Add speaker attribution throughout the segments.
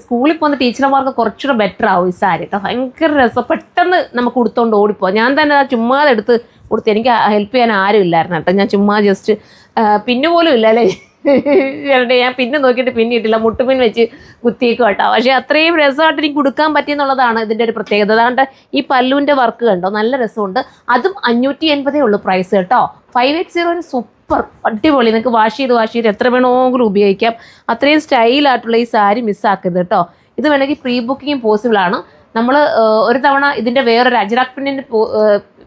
Speaker 1: സ്കൂളിൽ പോകുന്ന ടീച്ചർമാർക്ക് കുറച്ചുകൂടെ ബെറ്റർ ആവും ഈ സാരി കേട്ടോ. ഭയങ്കര രസം, പെട്ടെന്ന് നമുക്ക് ഉടുത്തോണ്ട് ഓടിപ്പോവാം. ഞാൻ തന്നെ ചുമ്മാതെ എടുത്ത് കൊടുത്ത്, എനിക്ക് ഹെൽപ്പ് ചെയ്യാൻ ആരും ഇല്ലായിരുന്നു കേട്ടോ. ഞാൻ ചുമ്മാ ജസ്റ്റ് പിന്നു പോലും ഇല്ല അല്ലേ ഞാൻ പിന്നെ നോക്കിയിട്ട് പിന്നിട്ടില്ല, മുട്ടുപിൻ വെച്ച് കുത്തിയേക്കും കേട്ടോ. പക്ഷേ അത്രയും രസമായിട്ട് എനിക്ക് കൊടുക്കാൻ പറ്റിയെന്നുള്ളതാണ് ഇതിൻ്റെ ഒരു പ്രത്യേകത. അതുകൊണ്ട് ഈ പല്ലുവിൻ്റെ വർക്ക് കണ്ടോ, നല്ല രസമുണ്ട്. അതും 580 ഉള്ളൂ പ്രൈസ് കേട്ടോ. 580 സൂപ്പർ അടിപൊളി. നിങ്ങൾക്ക് വാഷ് ചെയ്ത് എത്ര വേണമെങ്കിലും ഉപയോഗിക്കാം. അത്രയും സ്റ്റൈലായിട്ടുള്ള ഈ സാരി മിസ്സാക്കരുത് കേട്ടോ. ഇത് വേണമെങ്കിൽ പ്രീ ബുക്കിങ്ങും പോസിബിൾ ആണ്. നമ്മൾ ഒരു തവണ ഇതിൻ്റെ വേറൊരു അജ്രക് പ്രിൻറ്റിൻ്റെ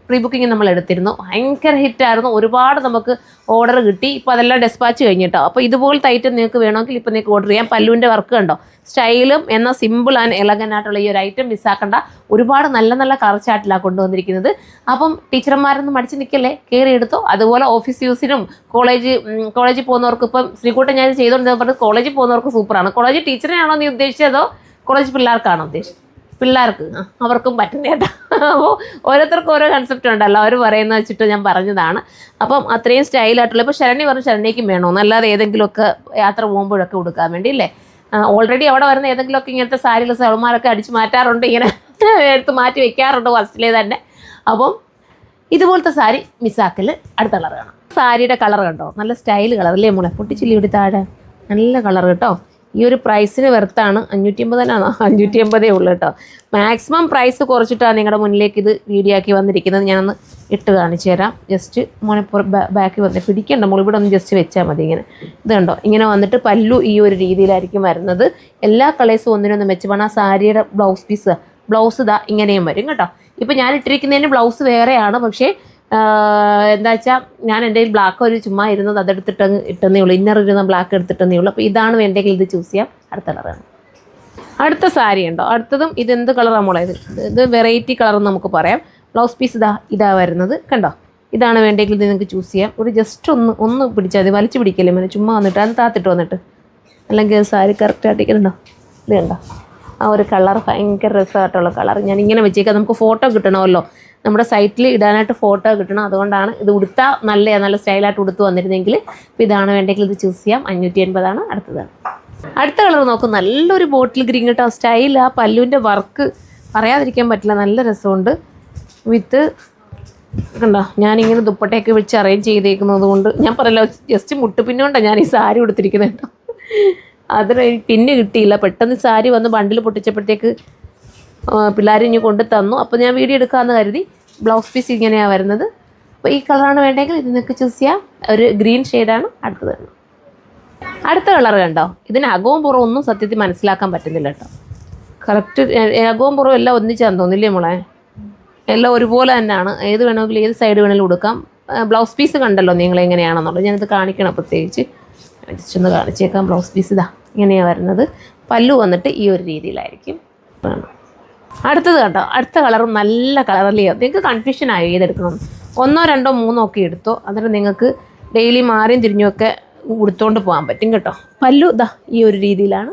Speaker 1: പ്രീ ബുക്കിംഗ് നമ്മൾ എടുത്തിരുന്നു. ഭയങ്കര ഹിറ്റായിരുന്നു. ഒരുപാട് നമുക്ക് ഓർഡർ കിട്ടി. ഇപ്പോൾ അതെല്ലാം ഡെസ്പാച്ച് കഴിഞ്ഞിട്ടോ. അപ്പോൾ ഇതുപോലത്തെ ഐറ്റം നിങ്ങൾക്ക് വേണമെങ്കിൽ ഇപ്പോൾ നിങ്ങൾക്ക് ഓർഡർ ചെയ്യാം. പല്ലുവിൻ്റെ വർക്ക് കണ്ടോ, സ്റ്റൈലും എന്നാൽ സിമ്പിൾ ആൻഡ് എലഗൻ്റ് ആയിട്ടുള്ള ഈ ഒരു ഐറ്റം മിസ്സാക്കണ്ട. ഒരുപാട് നല്ല നല്ല കളർ ചാർട്ടിലാണ് കൊണ്ടുവന്നിരിക്കുന്നത്. അപ്പം ടീച്ചർമാരൊന്നും മടിച്ച് നിൽക്കല്ലേ, കയറി എടുത്തോ. അതുപോലെ ഓഫീസ് യൂസിനും കോളേജിൽ പോകുന്നവർക്ക്, ഇപ്പം ശ്രീകൂട്ടൻ ഞാൻ ചെയ്തുകൊണ്ട് പറഞ്ഞത് കോളേജിൽ പോകുന്നവർക്ക് സൂപ്പറാണ്. കോളേജ് ടീച്ചറിനാണോ നീ ഉദ്ദേശിച്ചതോ കോളേജ് പിള്ളേർക്കാണോ ഉദ്ദേശിച്ചത്? പിള്ളേർക്ക് അവർക്കും പറ്റുന്ന കേട്ടോ. അപ്പോൾ ഓരോരുത്തർക്കും ഓരോ കൺസെപ്റ്റ് ഉണ്ടല്ലോ, അവർ പറയുന്നത് വെച്ചിട്ട് ഞാൻ പറഞ്ഞതാണ്. അപ്പം അത്രയും സ്റ്റൈലായിട്ടുള്ള, ഇപ്പോൾ ശരണ്യ പറഞ്ഞു ശരണ്യയ്ക്കും വേണമെന്ന്, അല്ലാതെ ഏതെങ്കിലുമൊക്കെ യാത്ര പോകുമ്പോഴൊക്കെ കൊടുക്കാൻ വേണ്ടി അല്ലേ. ഓൾറെഡി അവിടെ വരുന്ന ഏതെങ്കിലുമൊക്കെ ഇങ്ങനത്തെ സാരികൾ സൗമാരൊക്കെ അടിച്ച് മാറ്റാറുണ്ട്, ഇങ്ങനെ എടുത്ത് മാറ്റി വെക്കാറുണ്ട് ഫസ്റ്റിലേ തന്നെ. അപ്പം ഇതുപോലത്തെ സാരി മിസ്സാക്കൽ. അടുത്ത കളർ കാണാം. സാരിയുടെ കളർ കണ്ടോ, നല്ല സ്റ്റൈൽ കളർ അല്ലേ മോളെ, പൊട്ടിച്ചില്ല ഇവിടെ താഴെ, നല്ല കളർ കേട്ടോ. ഈ ഒരു പ്രൈസിന് വെർത്താണ്. 580 580 ഉള്ളൂ കേട്ടോ. മാക്സിമം പ്രൈസ് കുറച്ചിട്ടാണ് നിങ്ങളുടെ മുന്നിലേക്ക് ഇത് വീഡിയോ ആക്കി വന്നിരിക്കുന്നത്. ഞാനൊന്ന് ഇട്ട് കാണിച്ചു തരാം. ജസ്റ്റ് മോനെ ബാക്കി വന്ന് പിടിക്കേണ്ട, മോൾ ഇവിടെ ഒന്ന് ജസ്റ്റ് വെച്ചാൽ മതി. ഇങ്ങനെ ഇത് കണ്ടോ, ഇങ്ങനെ വന്നിട്ട് പല്ലു ഈ ഒരു രീതിയിലായിരിക്കും വരുന്നത്. എല്ലാ കളേഴ്സും ഒന്നിനൊന്നും മെച്ചമാണ്. ആ സാരിയുടെ ബ്ലൗസ് ഇതാ ഇങ്ങനെയും വരും കേട്ടോ. ഇപ്പോൾ ഞാൻ ഇട്ടിരിക്കുന്നതിന് ബ്ലൗസ് വേറെയാണ്, പക്ഷേ എന്താ വെച്ചാൽ ഞാൻ എൻ്റെ കയ്യിൽ ബ്ലാക്ക് ഒരു ചുമ്മാ ഇരുന്നത് അതെടുത്തിട്ട് ഇട്ടെന്നേ ഉള്ളൂ. ഇന്നർ ഇരുന്ന ബ്ലാക്ക് എടുത്തിട്ടെന്നേ ഉള്ളൂ. അപ്പോൾ ഇതാണ് വേണ്ടെങ്കിൽ ഇത് ചൂസ് ചെയ്യാം. അടുത്ത കളറാണ്. അടുത്ത സാരി ഉണ്ടോ, അടുത്തതും ഇതെന്ത് കളറാണ് മോളെ, ഇത് വെറൈറ്റി കളർ നമുക്ക് പറയാം. ബ്ലൗസ് പീസ് ഇതാ വരുന്നത് കണ്ടോ. ഇതാണ് വേണ്ടെങ്കിൽ ഇത് നിങ്ങൾക്ക് ചൂസ് ചെയ്യാം. ഒരു ജസ്റ്റ് ഒന്ന് പിടിച്ചാൽ മതി, വലിച്ചു പിടിക്കല്ലേ മോനെ, ചുമ്മാ വന്നിട്ട് അത് താത്തിട്ട് വന്നിട്ട്, അല്ലെങ്കിൽ സാരി കറക്റ്റായിട്ടിരിക്കുന്നുണ്ടോ. ഇത് കണ്ടോ, ആ ഒരു കളർ ഭയങ്കര രസമായിട്ടുള്ള കളർ. ഞാൻ ഇങ്ങനെ വെച്ചേക്കാം, നമുക്ക് ഫോട്ടോ കിട്ടണമല്ലോ, നമ്മുടെ സൈറ്റിൽ ഇടാനായിട്ട് ഫോട്ടോ കിട്ടണം. അതുകൊണ്ടാണ് ഇത് ഉടുത്താൽ നല്ല സ്റ്റൈലായിട്ട് ഉടുത്ത് വന്നിരുന്നെങ്കിൽ. ഇപ്പോൾ ഇതാണ് വേണ്ടെങ്കിൽ ഇത് ചൂസ് ചെയ്യാം. 580 അടുത്തതാണ്. അടുത്ത കളർ നോക്കും, നല്ലൊരു ബോട്ടിൽ ഗ്രീൻ കേട്ടോ. സ്റ്റൈൽ, ആ പല്ലുവിൻ്റെ വർക്ക് പറയാതിരിക്കാൻ പറ്റില്ല, നല്ല രസമുണ്ട്. വിത്ത് കണ്ടോ, ഞാനിങ്ങനെ ദുപ്പട്ടയൊക്കെ വെച്ച് അറേഞ്ച് ചെയ്തേക്കുന്നത് കൊണ്ട് ഞാൻ പറയല്ലോ, ജസ്റ്റ് മുട്ടുപിന്നുകൊണ്ടാണ് ഞാൻ ഈ സാരി ഉടുത്തിരിക്കുന്നത് കേട്ടോ. അതിന് പിന്ന് കിട്ടിയില്ല, പെട്ടെന്ന് സാരി വന്ന് ബണ്ടിൽ പൊട്ടിച്ചപ്പോഴത്തേക്ക് പിള്ളേർ ഇനി കൊണ്ട് തന്നു. അപ്പോൾ ഞാൻ വീഡിയോ എടുക്കാമെന്ന് കരുതി. ബ്ലൗസ് പീസ് ഇങ്ങനെയാണ് വരുന്നത്. അപ്പോൾ ഈ കളറാണ് വേണ്ടെങ്കിൽ ഇത് നിങ്ങൾക്ക് ചൂസ് ചെയ്യാം. ഒരു ഗ്രീൻ ഷെയ്ഡാണ് അടുത്തത്. അടുത്ത കളർ കണ്ടോ, ഇതിന് അകവും പുറവും ഒന്നും സത്യത്തിൽ മനസ്സിലാക്കാൻ പറ്റുന്നില്ല കേട്ടോ. കറക്റ്റ് അകവും പുറവും എല്ലാം ഒന്നിച്ചാന്ന് തോന്നില്ലേ മോളെ, എല്ലാം ഒരുപോലെ തന്നെയാണ്. ഏത് വേണമെങ്കിലും ഏത് സൈഡ് വേണമെങ്കിലും കൊടുക്കാം. ബ്ലൗസ് പീസ് കണ്ടല്ലോ നിങ്ങൾ എങ്ങനെയാണെന്നുള്ളത്, ഞാനിത് കാണിക്കണം പ്രത്യേകിച്ച്. ജസ്റ്റ് ഒന്ന് കാണിച്ചേക്കാം. ബ്ലൗസ് പീസ് ഇങ്ങനെയാണ് വരുന്നത്. പല്ലു വന്നിട്ട് ഈ ഒരു രീതിയിലായിരിക്കും. അടുത്തത് കേട്ടോ, അടുത്ത കളറും നല്ല കളറല്ലേ. നിങ്ങൾക്ക് കൺഫ്യൂഷനായോ ഏതെടുക്കണം, 1 2 3 ഒക്കെ എടുത്തോ. എന്നിട്ട് നിങ്ങൾക്ക് ഡെയിലി മാറിയും തിരിഞ്ഞുമൊക്കെ ഉടുത്തോണ്ട് പോകാൻ പറ്റും കേട്ടോ. പല്ലു ഈ ഒരു രീതിയിലാണ്.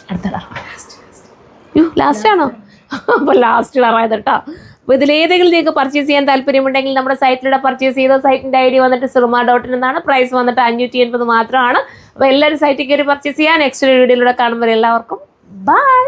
Speaker 1: അടുത്ത കളർ ലാസ്റ്റാണോ? അപ്പോൾ ലാസ്റ്റ് കളറായത് കേട്ടോ. അപ്പോൾ ഇതിലേതെങ്കിലും നിങ്ങൾക്ക് പർച്ചേസ് ചെയ്യാൻ താല്പര്യമുണ്ടെങ്കിൽ നമ്മുടെ സൈറ്റിലൂടെ പർച്ചേസ് ചെയ്ത സൈറ്റിൻ്റെ ID വന്നിട്ട് surma.in എന്നാണ്. പ്രൈസ് വന്നിട്ട് 580 മാത്രമാണ്. അപ്പോൾ എല്ലാവരും സൈറ്റിൽ കയറി പർച്ചേസ് ചെയ്യാൻ. നെക്സ്റ്റ് വീഡിയോയിലൂടെ കാണുമ്പോൾ എല്ലാവർക്കും ബൈ.